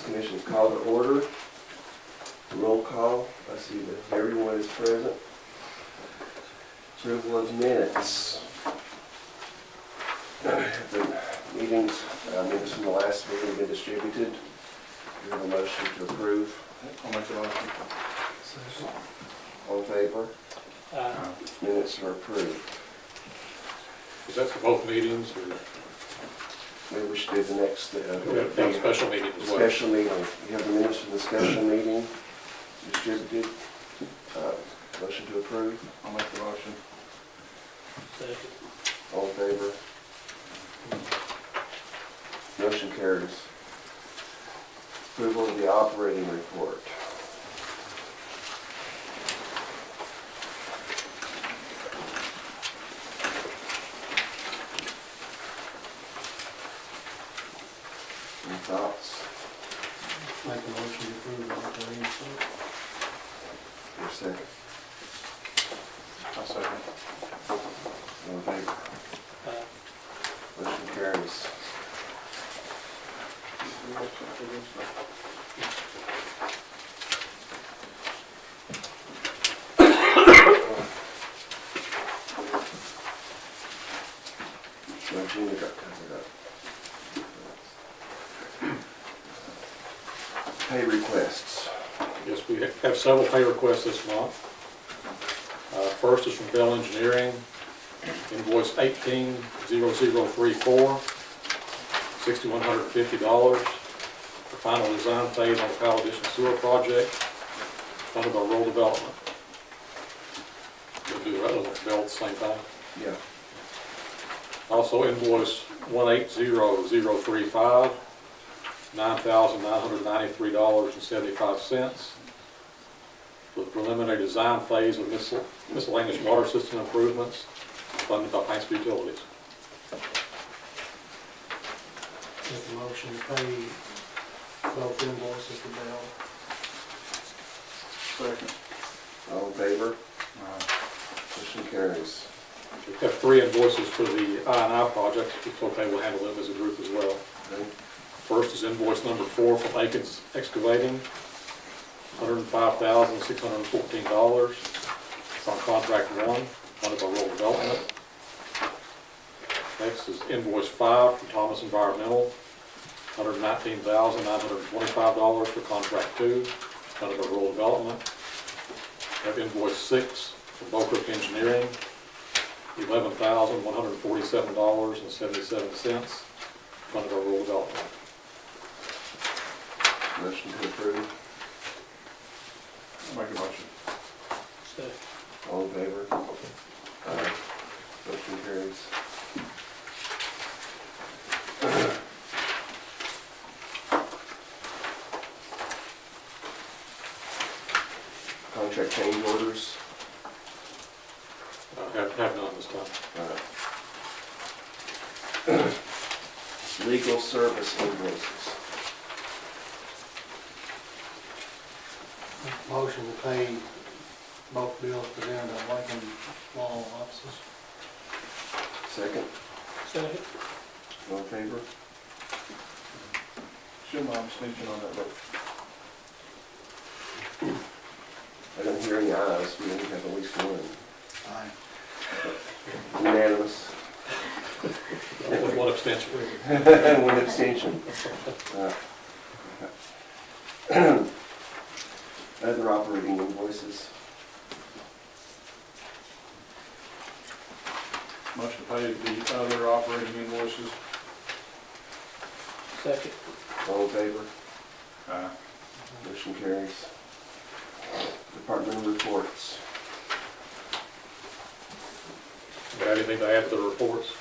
Utilities Commission is called to order. Roll call. I see that everyone is present. Approval of minutes. The meetings, minutes from the last meeting have been distributed. We have a motion to approve. I'll make the motion. All in favor? Minutes are approved. Is that for both meetings, or Maybe we should do the next. we have a special meeting as well? Special meeting. You have the minutes from the special meeting distributed. Motion to approve. I'll make the motion. Second. All in favor? Motion carries. Approval of the operating report. Any thoughts? Make a motion to approve the operating report. For a second. I'll second. All in favor? Motion carries. My junior got covered up. Pay requests. Yes, we have several pay requests this month. First is from Bell Engineering, invoice 180034, $6,150 for final design phase on the Powell Addition Sewer Project, funded by rural development. We'll do the other one, Bell at the same time. Yeah. Also invoice 18035, $9,993.75 for the preliminary design phase of miscellaneous water system improvements funded by Paintsville Utilities. Make a motion to pay both invoices to Bell. Second. All in favor? Motion carries. We have 3 invoices for the I&I project. It's okay, we'll handle them as a group as well. Okay. First is invoice number 4 from Aikens Excavating, $105,614. It's on contract 1, funded by rural development. Next is invoice 5 from Thomas Environmental, $119,925 for contract 2, funded by rural development. We have invoice 6 from Beaucrook Engineering, $11,147.77, funded by rural development. Motion to approve. I'll make a motion. All in favor? Aye. Motion carries. Contract change orders. Have none this time. Legal service invoices. Motion to pay both bills presented by Lincoln Law Offices. Second. Second. All in favor? Should my abstention on that vote? I don't hear any ayes. We only have at least one. Aye. Unanimous. With 1 abstention. One abstention. Other operating invoices. Motion to pay the other operating invoices. Second. All in favor? Aye. Motion carries. Departmental reports. Got anything to add to the reports?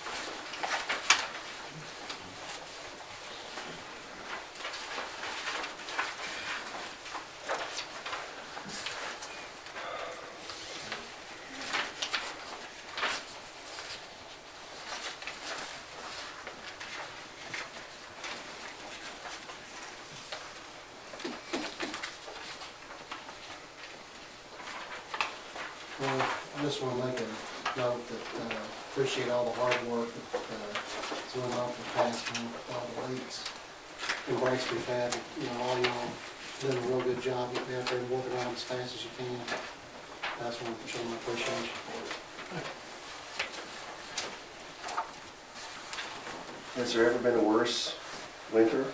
Well, I just want to make a note that appreciate all the hard work that's going on for the past month with all the leaks. embrace we've had. All y'all done a real good job getting out there and working on it as fast as you can. I just want to show my appreciation for it. Has there ever been a worse winter?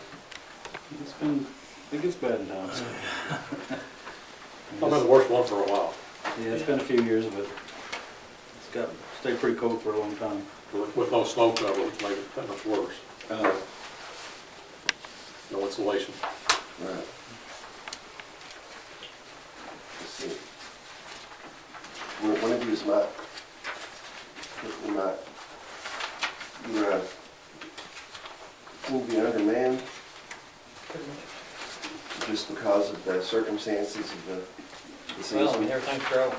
It gets bad in times. I've been the worst one for a while, Yeah, it's been a few years, but it's got stayed pretty cold for a long time. with no snow cover, which made it that much worse. No insulation. Right. Let's see. One of you is not, you're, seem to be undermanned just because of the circumstances of the season. Well, I mean, everything's growing.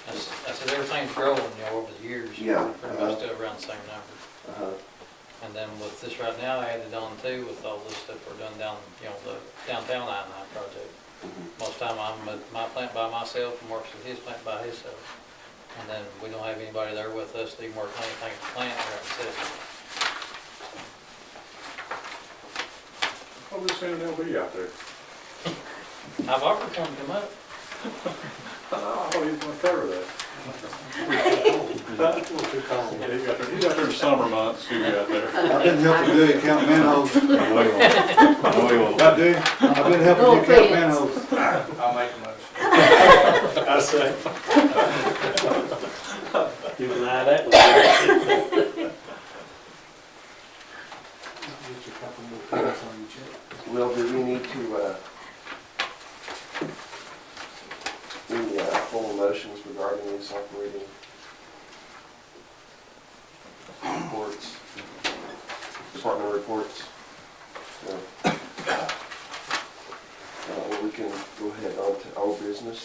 I said everything's growing, over the years. Yeah, Pretty much still around the same number. And then with this right now, I added on too, with all this stuff we're doing down, the downtown I-9 project. Most time I'm at my plant by myself and works at his plant by himself. And then we don't have anybody there with us to even work on anything at the plant or at the system. I'll be seeing LB out there. I've offered for him to come up. Oh, he's gonna cover that. He's out there in summer months, you out there. I've been helping you count manholes. I've been helping you count manholes. I'll make a motion. I say. You and I, that was Get you a couple more points on you, Chip. Well, do we need to, any formal motions regarding these operating reports, department reports? No. Well, we can go ahead on to old business.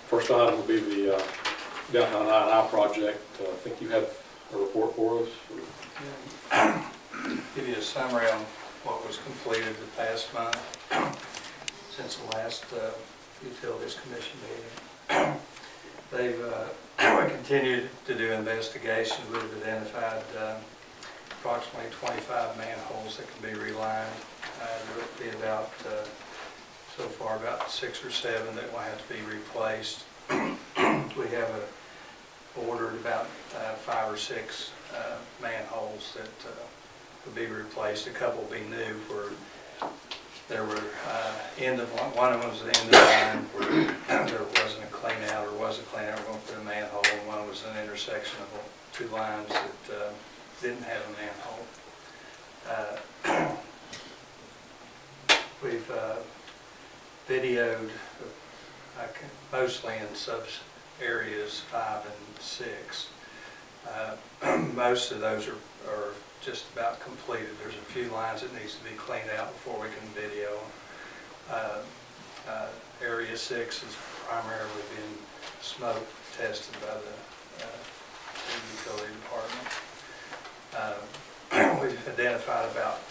First item will be the downtown I&I project. I think you have a report for us. Give you a summary on what was completed the past month since the last Utilities Commission meeting. They've continued to do investigations. We've identified approximately 25 manholes that can be relined. There will be about, so far, about 6 or 7 that will have to be replaced. We have ordered about 5 or 6 manholes that will be replaced. A couple will be new, where there were one of them was the end of the line where there wasn't a clean out or was a clean out. We're going to put a manhole, and one was an intersection of 2 lines that didn't have a manhole. We've videoed mostly in areas 5 and 6. Most of those are just about completed. There's a few lines that needs to be cleaned out before we can video. Area 6 has primarily been smoke tested by the utility department. We've identified about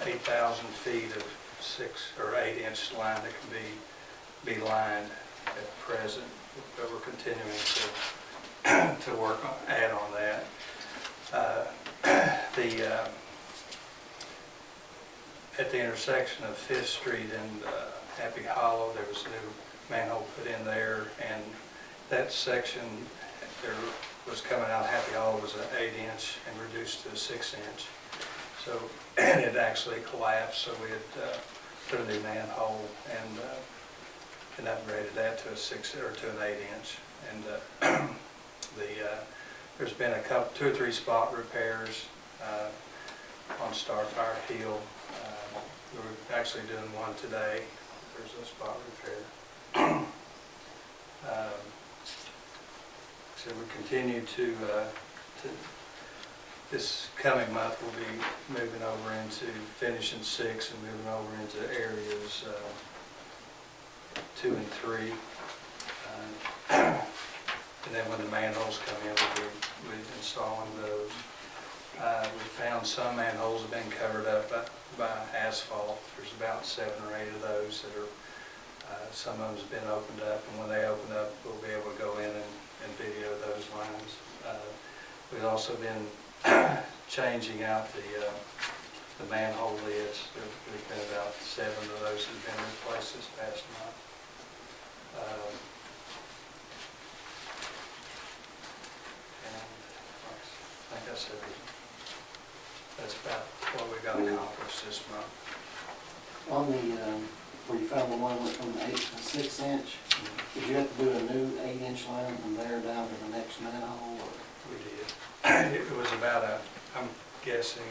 8,000 feet of 6 or 8-inch line that can be lined at present, but we're continuing to work on, add on that. At the intersection of 5th Street and Happy Hollow, there was a new manhole put in there, and that section there was coming out. Happy Hollow was an 8-inch and reduced to a 6-inch. So, and it actually collapsed, so we had put a new manhole and upgraded that to a 6 or to an 8-inch. And there's been 2 or 3 spot repairs on Starfire Hill. We're actually doing one today. There's a spot repair. So we continue to this coming month we'll be moving over into finishing 6 and moving over into areas 2 and 3. And then when the manholes come in, we'll be installing those. We found some manholes have been covered up by asphalt. There's about 7 or 8 of those that are, some of them's been opened up, and when they open up, we'll be able to go in and video those lines. We've also been changing out the manhole lids. There's been about 7 of those that have been replaced this past month. And like I said, that's about what we got accomplished this month. On the, where you found the one went from 8 to 6 inch, did you have to do a new 8-inch line from there down to the next manhole? Or? We did. It was about I'm guessing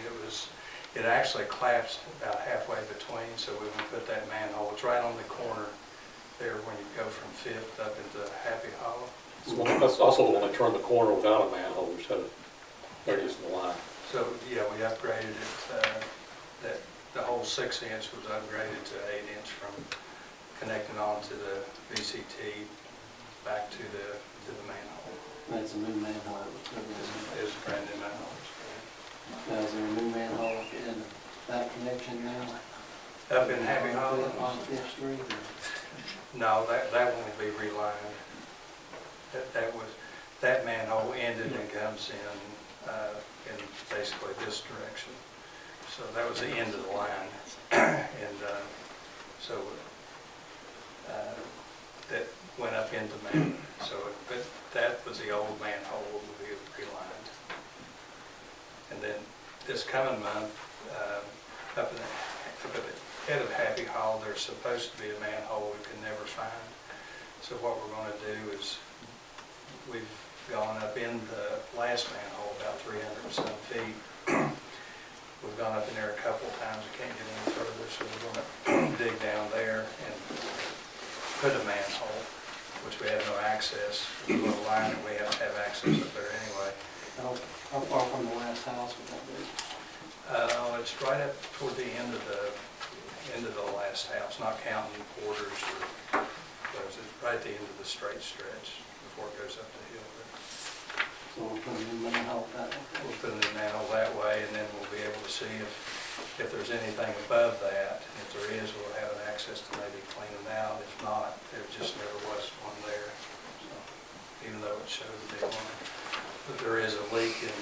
it actually collapsed about halfway between, so we would put that manhole, it's right on the corner there when you go from Fifth up into Happy Hollow. That's also when they turned the corner without a manhole, which had a 30 in the line. So, yeah, we upgraded it, that the whole 6-inch was upgraded to 8-inch from connecting on to the VCT back to the manhole. That's a new manhole that was put in. It was a brand new manhole. Now, is there a new manhole in that connection now? Up in Happy Hollow? On Fifth Street? No, that will be relined. That manhole ended and comes in basically this direction. So that was the end of the line. And so that went up into Main. So, but that was the old manhole that will be relined. And then this coming month, up at the head of Happy Hollow, there's supposed to be a manhole we could never find. So what we're going to do is, we've gone up in the last manhole about 300 and some feet. We've gone up in there a couple of times, we can't get any further, so we're going to dig down there and put a manhole, which we have no access. There's a little line that we have to have access up there anyway. How far from the last house would that be? It's right up toward the end of the last house, not counting quarters or those. It's right at the end of the straight stretch before it goes up the hill there. So we'll put a new manhole that way? We'll put a new manhole that way, and then we'll be able to see if there's anything above that. If there is, we'll have an access to maybe clean them out. If not, there just never was one there. So, even though it showed the big one. But there is a leak in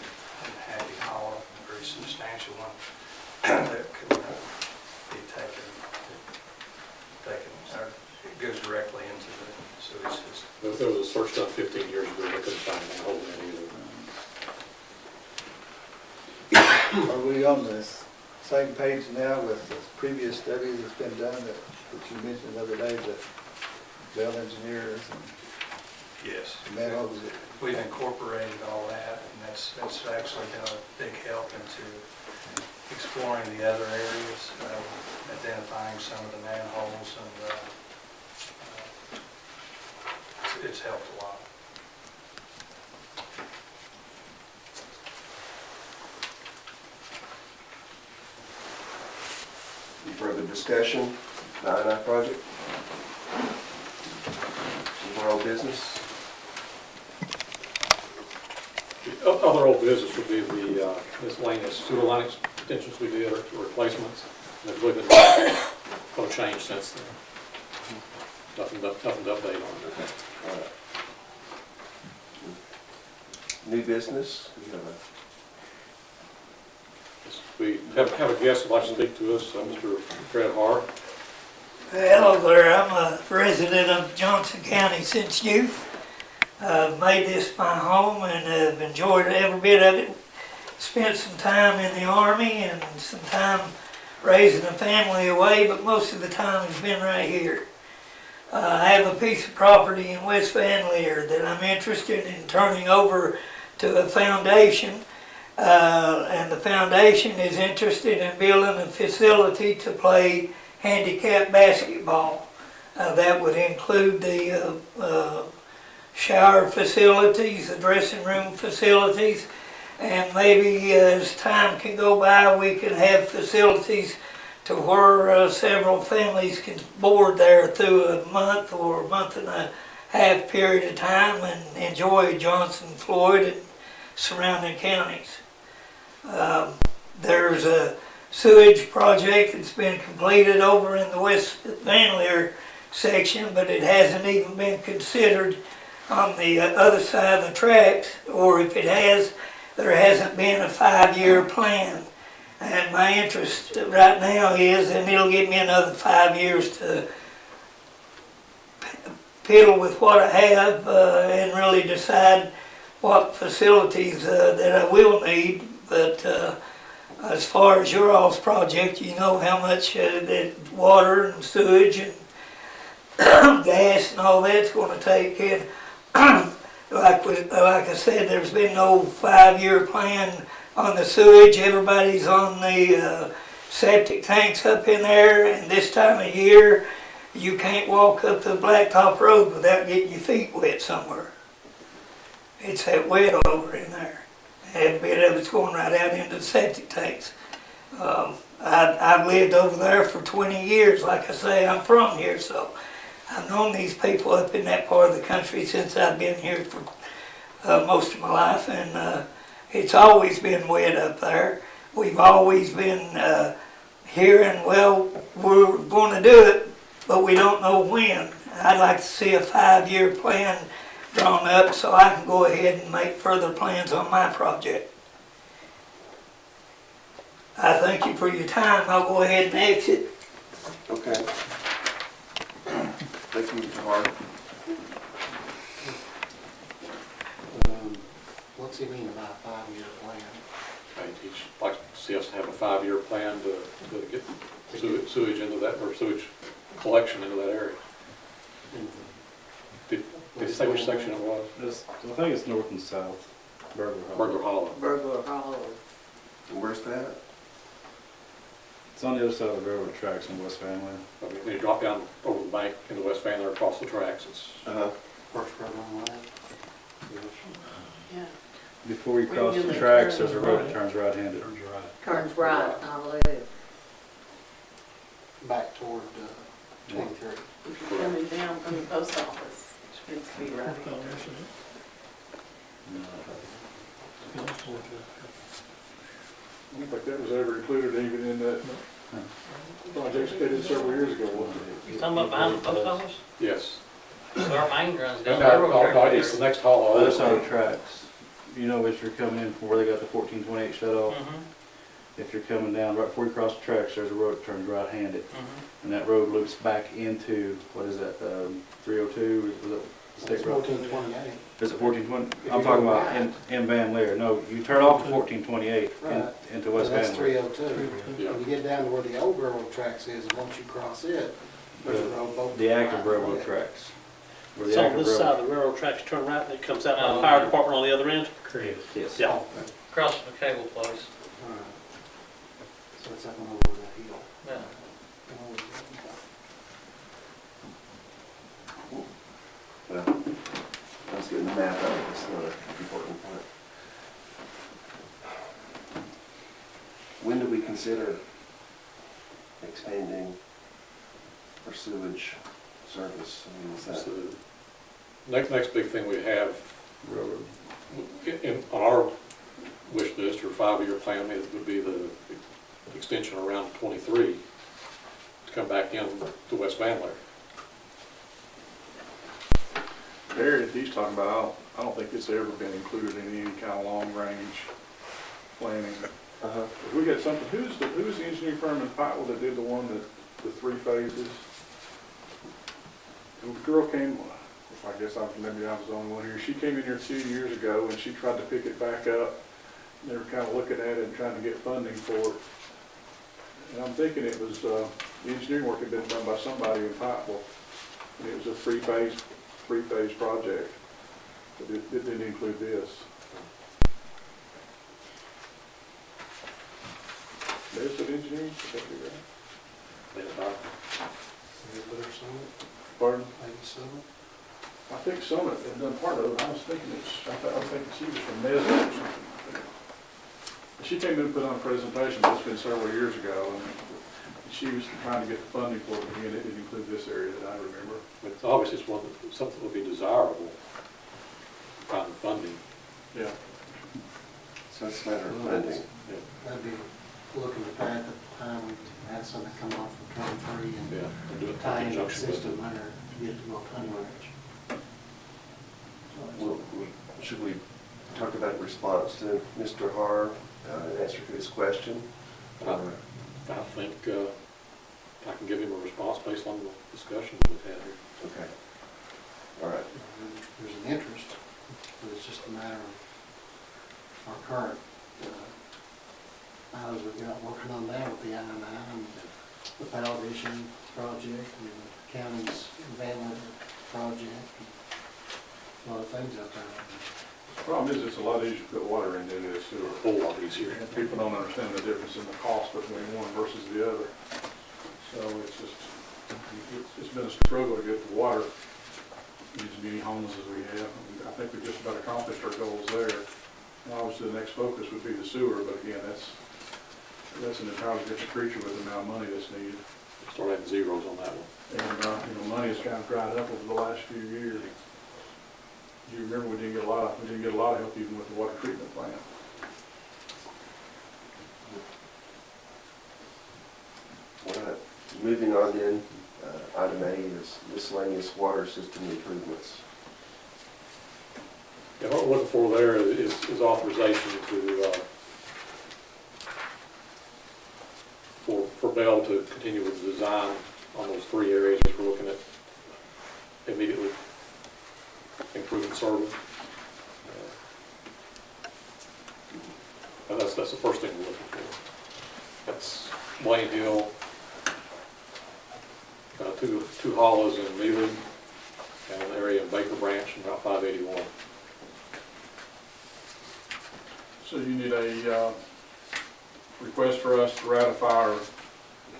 Happy Hollow, a very substantial one, that could be taken, or it goes directly into the sewage system. There was a search done 15 years ago, they couldn't find a manhole in it either. Are we on the same page now with the previous study that's been done that you mentioned the other day, the Bell engineers Yes. and manholes? We've incorporated all that, and that's actually been a big help into exploring the other areas, identifying some of the manholes, and it's helped a lot. Any further discussion? I project? Some more old business? The other old business would be the miscellaneous sewer line extensions we did, or replacements. And they've been no change since then. Nothing to update on that. All right. New business? We have a guest who'd like to speak to us, Mr. Fred Hart. Hello there, I'm a resident of Johnson County since youth. I've made this my home and have enjoyed every bit of it. Spent some time in the Army and some time raising a family away, but most of the time has been right here. I have a piece of property in West Van Leer that I'm interested in turning over to a foundation. And the foundation is interested in building a facility to play handicap basketball. That would include the shower facilities, the dressing room facilities, and maybe as time can go by, we can have facilities to where several families can board there through a month or a month and a half period of time and enjoy Johnson, Floyd, and surrounding counties. There's a sewage project that's been completed over in the West Van Leer section, but it hasn't even been considered on the other side of the tracks, or if it has, there hasn't been a 5-year plan. And my interest right now is, and it'll give me another 5 years to piddle with what I have and really decide what facilities that I will need. But as far as your all's project, you know how much that water and sewage and gas and all that's going to take. And like I said, there's been no 5-year plan on the sewage. Everybody's on the septic tanks up in there, and this time of year, you can't walk up the blacktop road without getting your feet wet somewhere. It's that wet over in there. And a bit of it's going right out into the septic tanks. I've lived over there for 20 years. Like I say, I'm from here, so I've known these people up in that part of the country since I've been here for most of my life, and it's always been wet up there. We've always been hearing, well, we're going to do it, but we don't know when. I'd like to see a 5-year plan drawn up so I can go ahead and make further plans on my project. I thank you for your time. I'll go ahead and exit. Okay. Thank you, Mr. Hart. What's he mean by a 5-year plan? He'd like to see us have a 5-year plan to get sewage into that, or sewage collection into that area. Did you say which section it was? I think it's north and south, Burglar Hollow. Burglar Hollow. Burglar Hollow. And where's that? It's on the other side of the railroad tracks in West Van Lynn. I mean, when you drop down over the bank in the West Van there across the tracks, it's First road on the left? Yeah. Before you Where cross you the live, tracks, turn there's a road that right. turns right-handed. Turns right, I believe. Back toward 23. If you're coming down from the post office, it needs to be right here. I don't think that was ever included even in that project they did several years ago, wasn't it? You talking about behind the post office? yes. So our main runs down No, the railroad no, track. it's the next hollow. Other side of the tracks. You know, as you're coming in from where they got the 1428 shut off, if you're coming down right before you cross the tracks, there's a road that turns right-handed. And that road loops back into, what is that, 302? Was it the state road? 1428. Is it 1420? If I'm you talking go about right. in Van Leer. No, you turn off to 1428 Right. into West That's Van Leer. 302. Yeah. When you get down to where the old railroad tracks is, and once you cross it, there's a road both. The active railroad tracks. Where the It's on active this side railroad- of the railroad tracks, turn right, and it comes out by Oh, the fire okay. department on the other end. Correct. Yes. Yeah. Across from the cable place. Alright. So it's up and over that hill. Yeah. Well, let's get the map out. That's another important point. When do we consider expanding our sewage service? I mean, is So that, the next big thing we have Railroad. on our wish list or 5-year plan would be the extension around 23 to come back in to West Van Leer. The area that he's talking about, I don't think it's ever been included in any kind of long-range planning. If we got something, who's the engineering firm in Pikeville that did the one that, the 3 phases? And the girl came, I guess maybe I was the only one here, she came in here 2 years ago and she tried to pick it back up. They were kind of looking at it and trying to get funding for it. And I'm thinking it was, the engineering work had been done by somebody in Pikeville. And it was a three-phase project, but it didn't include this. There's an engineering, is that right? Pardon? I think Summit had done part of it. I was thinking she was from Nesbitt or something. She came in and put on a presentation, but it's been several years ago, and she was trying to get the funding for it again. It didn't include this area that I remember. But it's obviously it's something that would be desirable, to find the funding. Yeah. so it's a matter of funding. That'd be looking at that at the time we had something come off of 23 and Yeah, and do it in tie in the conjunction with system it. there to get to Will Honey Ranch. Well, should we talk about response to Mr. Har, answer to his question? I think I can give him a response based on the discussion we've had here. Okay. All right. There's an interest, but it's just a matter of our current items we've got working on now with the I-9 and the power addition project and the county's Van project, and a lot of things out there. The problem is, it's a lot easier to put water into than it is sewer. A whole lot easier. And people don't understand the difference in the cost between one versus the other. So it's been a struggle to get the water in as many homes as we have. I think we just about accomplished our goals there. And obviously, the next focus would be the sewer, but again, that's an entirely different creature with the amount of money that's needed. Start having zeros on that one. And, money has kind of dried up over the last few years. You remember we didn't get a lot of help even with the water treatment plant. All right. Moving on then, item A is miscellaneous water system improvements. Yeah, what we're looking for there is authorization to, for Bell to continue with the design on those 3 areas we're looking at immediately improving service. And that's the first thing we're looking for. That's Wayne Hill, two hollows in Mealy, and an area in Baker Branch and Route 581. So you need a request for us to ratify our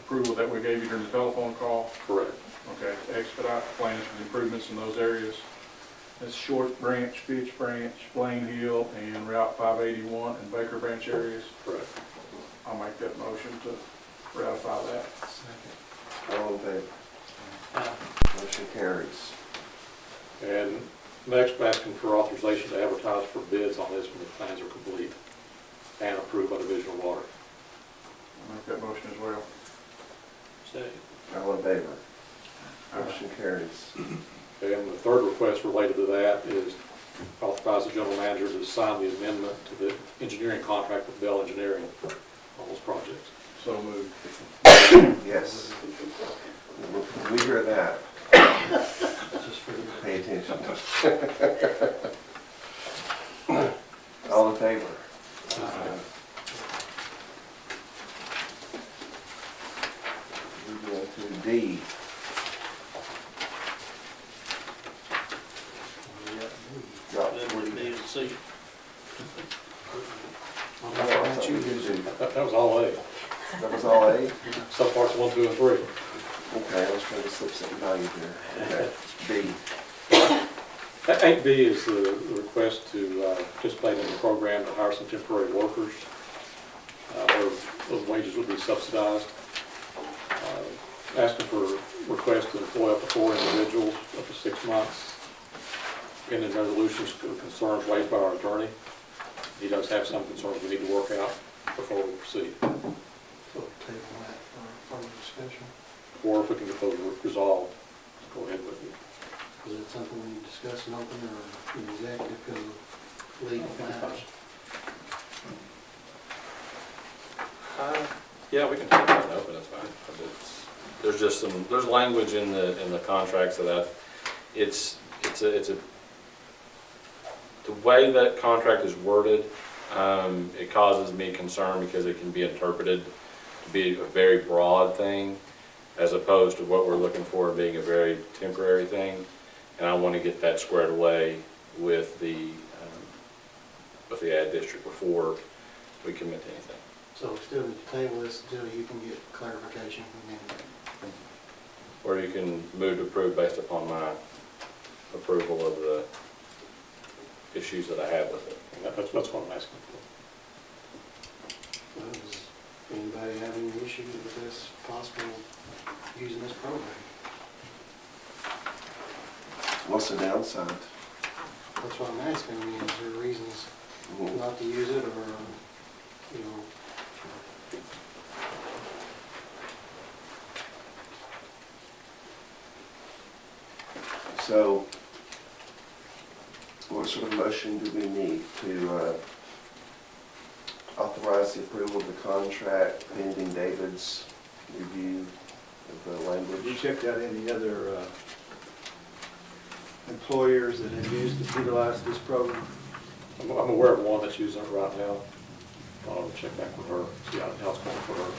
approval that we gave you during the telephone call? Correct. Okay, to expedite plans for the improvements in those areas. That's Short Branch, Fitch Branch, Blaine Hill, and Route 581 and Baker Branch areas. Correct. I'll make that motion to ratify that. All in favor? Motion carries. And next, we're asking for authorization to advertise for bids on this when the plans are complete and approved by Division of Water. I'll make that motion as well. Second. All in favor? Motion carries. And the third request related to that is authorize the general manager to sign the amendment to the engineering contract with Bell Engineering on those projects. So moved. Yes. We hear that. Just for the Pay attention. All in favor? Moving on to D. Drop Then 40. we need to see. Oh, I thought we did do- That was all A. That was all A? Subparts 1, 2, and 3. Okay, I was trying to slip something by you there. Okay, B. 8B is the request to participate in the program to hire some temporary workers. Those wages will be subsidized. Asking for request to employ up to 4 individuals up to 6 months. Pending resolutions to concerns raised by our attorney. He does have some concerns we need to work out before we proceed. So table that for further discussion. Or if we can get those resolved, go ahead with it. Is it something we need to discuss in open or in executive because of legal matters? Yeah, we can take that open, that's fine. There's just there's language in the contracts that it's the way that contract is worded, it causes me concern because it can be interpreted to be a very broad thing as opposed to what we're looking for being a very temporary thing. And I want to get that squared away with the ad district before we commit to anything. So still need to table this until you can get clarification from them. Or you can move to approve based upon my approval of the issues that I have with it. And that's what I'm asking for. Does anybody have any issue with this possible using this program? What's the downside? That's what I'm asking. I mean, is there reasons not to use it or, you know? So, what sort of motion do we need to authorize the approval of the contract pending David's review of the Have you language. checked out any other employers that have utilized this program? I'm aware of one that's using it right now. I'll check back with her, see how it's going for her.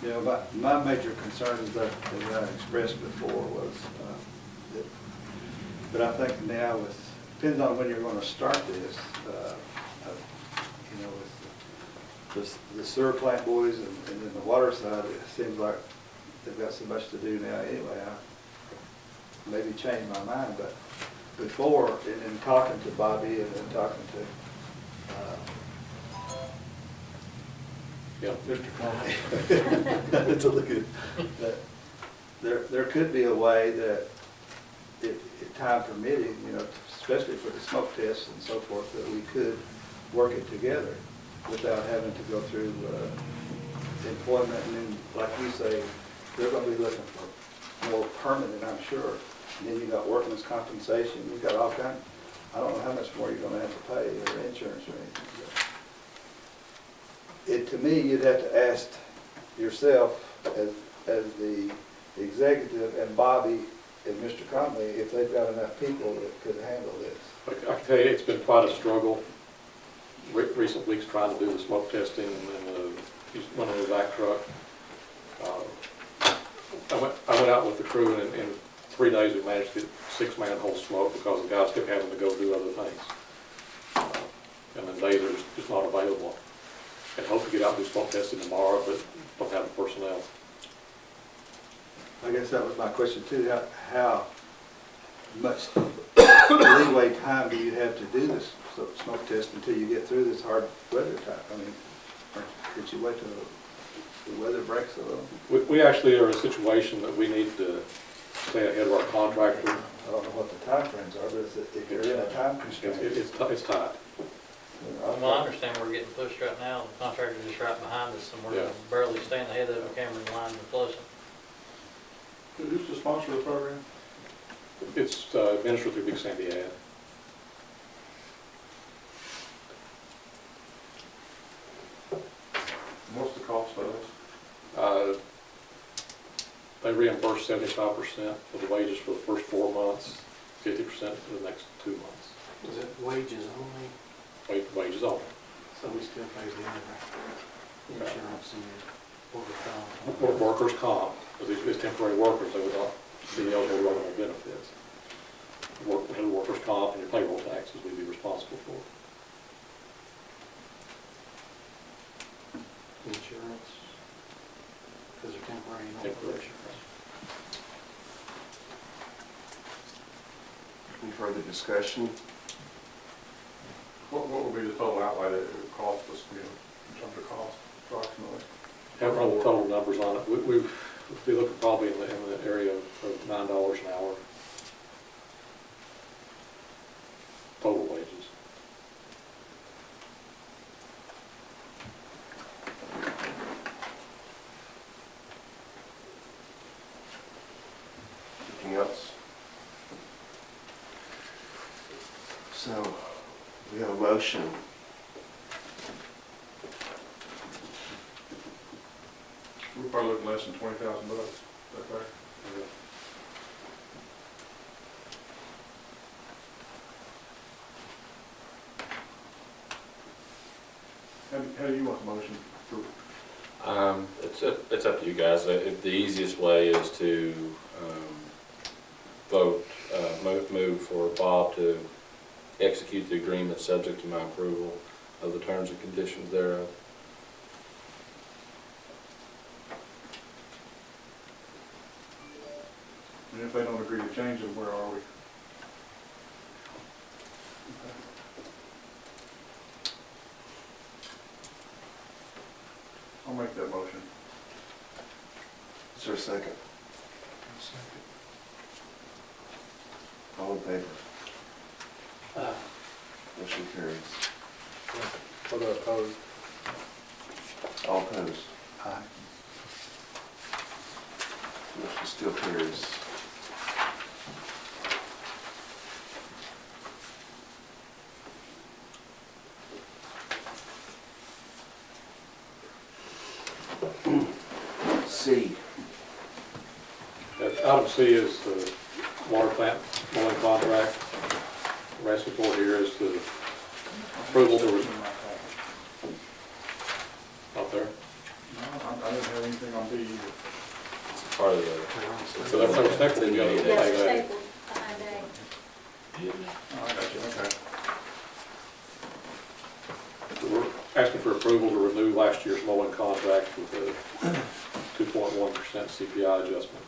You know, my major concerns that I expressed before was that, but I think now with, depends on when you're going to start this, you know, with the sewer plant boys and then the water side, it seems like they've got so much to do now anyway. I maybe changed my mind, but before, in talking to Bobby and then talking to Yeah. Mr. Conley. It's a good, that there could be a way that, if time permitting, you know, especially for the smoke tests and so forth, that we could work it together without having to go through employment. And then, like you say, they're gonna be looking for more permanent, I'm sure. And then you got workman's compensation, you got all kinds, I don't know how much more you're gonna have to pay, or insurance or anything. To me, you'd have to ask yourself as the executive and Bobby and Mr. Conley if they've got enough people that could handle this. I can tell you, it's been quite a struggle. Recent weeks trying to do the smoke testing and running the vac truck. I went out with the crew and in 3 days we managed to get 6 manholes smoked because the guys kept having to go do other things. And then days are just not available. And hope to get out and do smoke testing tomorrow, but don't have the personnel. I guess that was my question too. How much leeway time do you have to do this smoke test until you get through this hard weather time? I mean, or could you wait till the weather breaks a little? We actually are in a situation that we need to stay ahead of our contractor. I don't know what the time frames are, but if you're in a time constraint. It's tight. Well, I understand we're getting pushed right now, the contractor's just right behind us, and we're Yeah. barely staying ahead of the camera line and flushing. Who's the sponsor of the program? It's administered through Big Sandy Ad. What's the cost of this? They reimburse 75% of the wages for the first 4 months, 50% for the next 2 months. Is it wages only? Wages only. So we still pay the insurance and overtime? Or workers' comp, because these temporary workers, they would not be eligible to run on benefits. Workers' comp and your payroll taxes we'd be responsible for. Insurance? Because they're temporary. Temporary. Any further discussion? What would be the total outlay that it would cost us, you know, in terms of cost approximately? Haven't run the total numbers on it. We'd be looking probably in the area of $9 an hour. Total wages. Anything else? So, we have a motion. We're probably looking less than $20,000, is that fair? How do you want the motion to? It's up to you guys. The easiest way is to move for Bob to execute the agreement subject to my approval of the terms and conditions thereof. And if they don't agree to change them, where are we? I'll make that motion. Is there a second? All in favor? Motion carries. What are opposed? All opposed? Aye. Motion still carries. C. Item C is the water plant mowing contract. What we're asking for here is the approval to, out there. I didn't have anything on B either. Part of the, So that was technically the other Yeah, thing. Stapled behind A. Oh, I got you, okay. We're asking for approval to renew last year's mowing contract with a 2.1% CPI adjustment.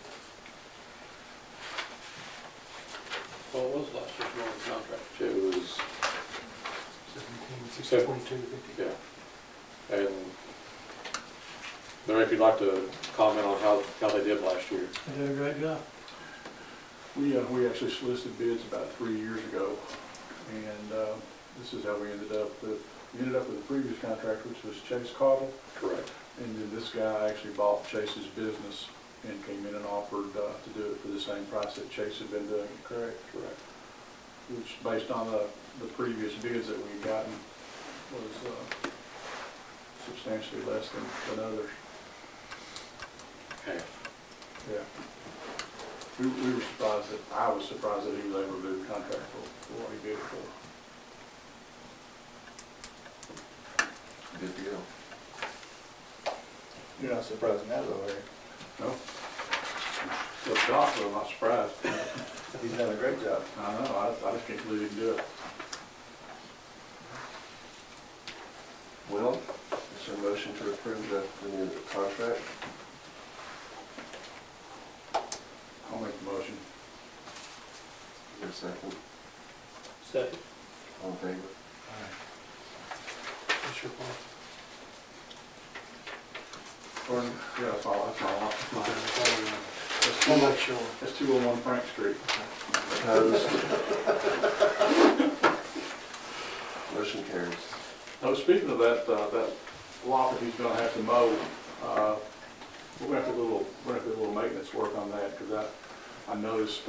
What was last year's mowing contract? It was, 2250. yeah. And Larry, if you'd like to comment on how they did last year. They did a great job. We actually solicited bids about 3 years ago, and this is how we ended up with the previous contract, which was Chase Cottle, Correct. and then this guy actually bought Chase's business and came in and offered to do it for the same price that Chase had been doing it, correct? Correct. Which, based on the previous bids that we'd gotten, was substantially less than others. Okay. Yeah. We were surprised I was surprised that he was able to do the contract for what he did for. Good deal. You're not surprised now, though, are you? No? Still shocked, but I'm not surprised. He's done a great job. I know, I just can't believe he can do it. Well, is there a motion to approve the new contract? I'll make the motion. Is there a second? Second. All in favor? What's your point? Gordon? Yeah, that's all. We'll make sure. That's 201 Frank Street. Opposed? Motion carries. Oh, speaking of that lot that he's gonna have to mow, we're gonna have to do a little maintenance work on that, because I noticed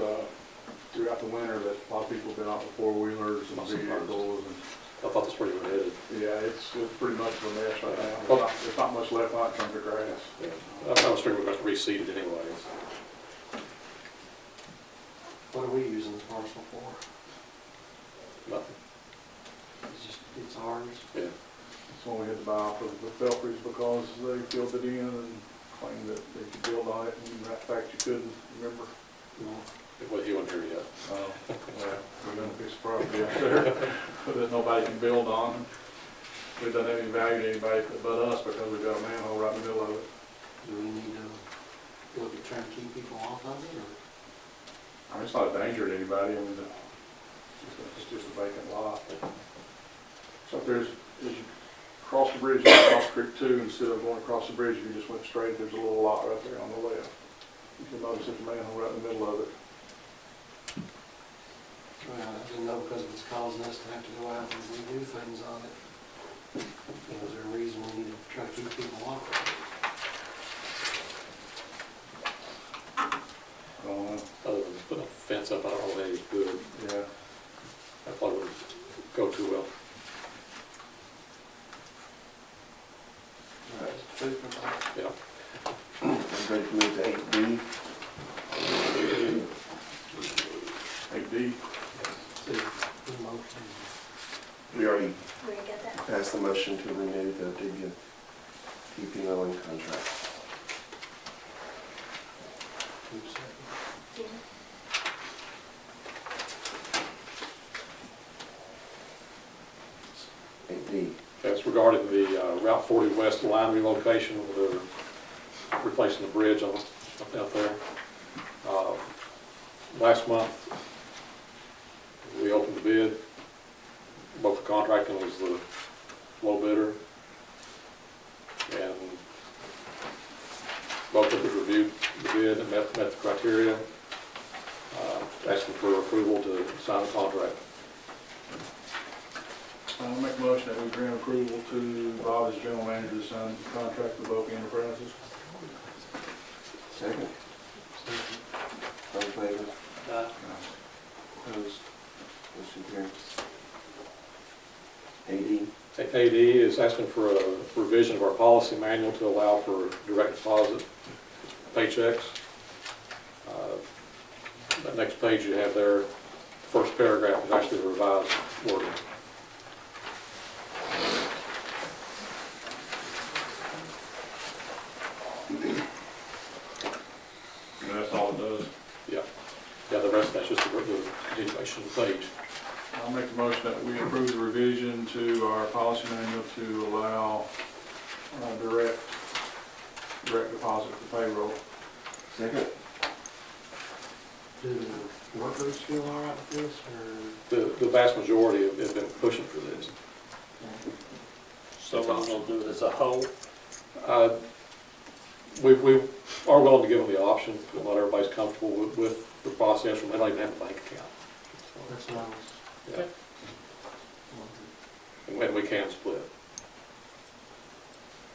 throughout the winter that a lot of people have been out with four-wheelers and vehicles, and I thought that's where you were headed. yeah, it's pretty much a mess right now. There's not much left on it from the grass. Yeah. I was figuring we're going to reseed it anyways. What are we using the parcel for? Nothing. It's ours. Yeah. That's when we had to buy off of the Belfries because they filled it in and claimed that they could build on it, and in fact you couldn't, remember? Well, he wasn't here yet. Oh, well, we're gonna fix the property up there that nobody can build on. It doesn't have any value to anybody but us because we've got a manhole right in the middle of it. Do we need to look at trying to keep people off of it, or? I mean, it's not a danger to anybody, I mean, it's just a vacant lot. So if there's, as you cross the bridge on Cross Creek 2, instead of going across the bridge, if you just went straight, there's a little lot right there on the left. You can notice there's a manhole right in the middle of it. Well, I didn't know because it's causing us to have to go out and redo things on it. Is there a reason we need to try to keep people off of it? I don't know. Other than putting a fence up, I don't know if it's good. Yeah. I thought it would go too well. All right. Food for thought. Yeah. Everybody can move to 8D. 8D. Motion. We already Where you get that? passed the motion to renew the DP mowing contract. Yeah. 8D. That's regarding the Route 40 West line relocation, with replacing the bridge on out there. Last month, we opened the bid. Both the contracting was the low bidder, and both of us reviewed the bid and met the criteria. Asking for approval to sign the contract. I'll make a motion that we grant approval to Bob as general manager to sign the contract with Boca Enterprises. Second. All in favor? Opposed? Motion carries. 8E. AD is asking for a revision of our policy manual to allow for direct deposit paychecks. That next page you have there, first paragraph is actually the revised wording. And that's all it does. Yeah, the rest of that's just the continuation of the page. I'll make the motion that we approve the revision to our policy manual to allow direct deposit for payroll. Second. Do the workers feel all right with this, or? The vast majority have been pushing for this. So we're gonna do it as a whole? We are willing to give them the option, but not everybody's comfortable with the process, or they don't even have a bank account. That's what I was. Yeah. And we can split.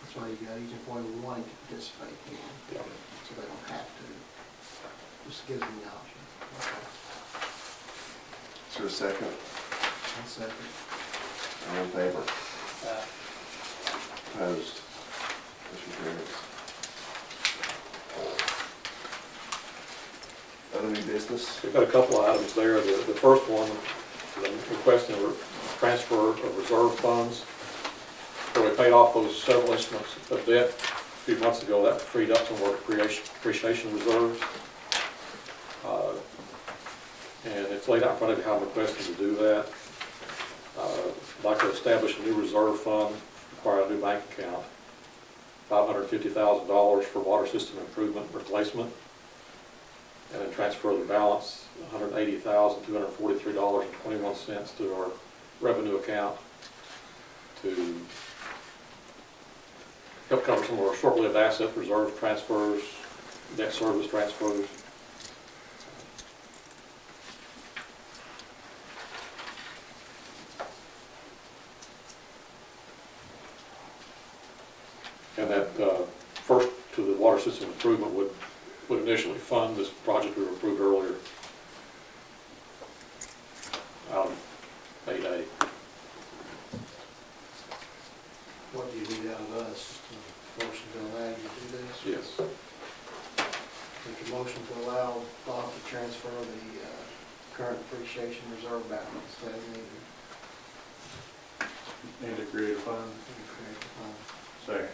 That's why you got each employee wanting to participate in, Yeah. so they don't have to. Just gives them the option. Is there a second? One second. All in favor? Uh, Opposed? Motion carries. Other new business? We've got a couple of items there. The first one, requesting a transfer of reserve funds. Where we paid off those several instruments of debt a few months ago, that freed up some of our depreciation reserves. And it's laid out in front of you how I'm requesting to do that. I'd like to establish a new reserve fund, require a new bank account, $550,000 for water system improvement replacement, and then transfer the balance, $180,243.21 to our revenue account to help cover some of our short-lived asset reserve transfers, debt service transfers. And that first to the water system improvement would initially fund this project we approved earlier. Out of 8A. What do you need out of us? A motion to allow you to do this? Yes. Make a motion to allow Bob to transfer the current depreciation reserve balance as needed. Need to create a fund. And create the fund. Second.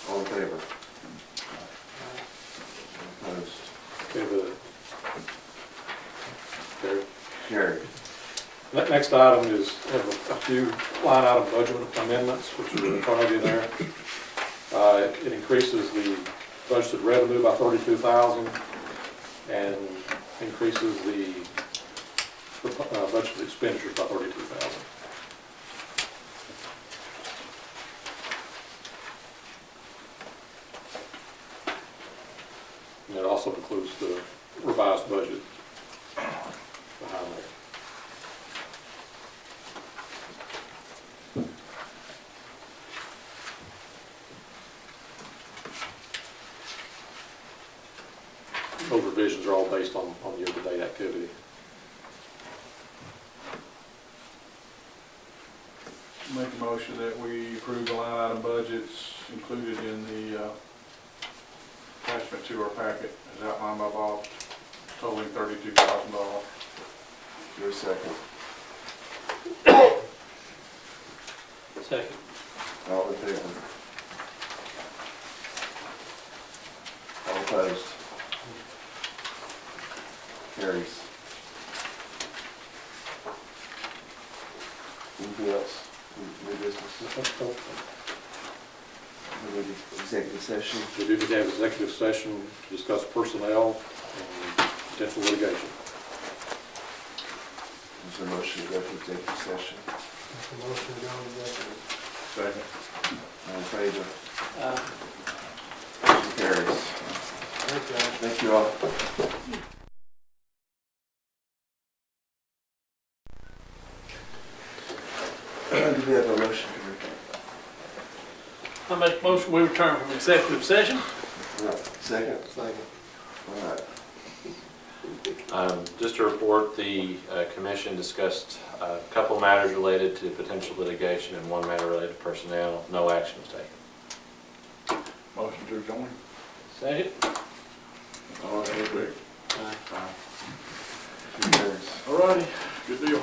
All in favor? Opposed? Okay, Carried. next item is have a few line item budget amendments, which are in front of you there. It increases the budgeted revenue by $32,000 and increases the budgeted expenditures by $32,000. And it also includes the revised budget behind there. Those revisions are all based on year-to-date activity. Make a motion that we approve the line item budgets included in the attachment to our packet as outlined by Bob, totaling $32,000. Is there a second? Second. All in favor? All opposed? Carries. Anything else? New business? We need executive session. We do need to have an executive session to discuss personnel and potential litigation. Is there a motion to go to executive session? Make a motion to go to executive. Second. All in favor? Uh, Motion carries. Thank you. Thank you all. Do we have a motion to I make a motion, we return from executive session. Second? Second. All right. Just to report, the commission discussed a couple matters related to potential litigation and one matter related to personnel. No action was taken. Motion to adjourn. Second? All right, real quick. Aye. Motion carries. All righty, good deal.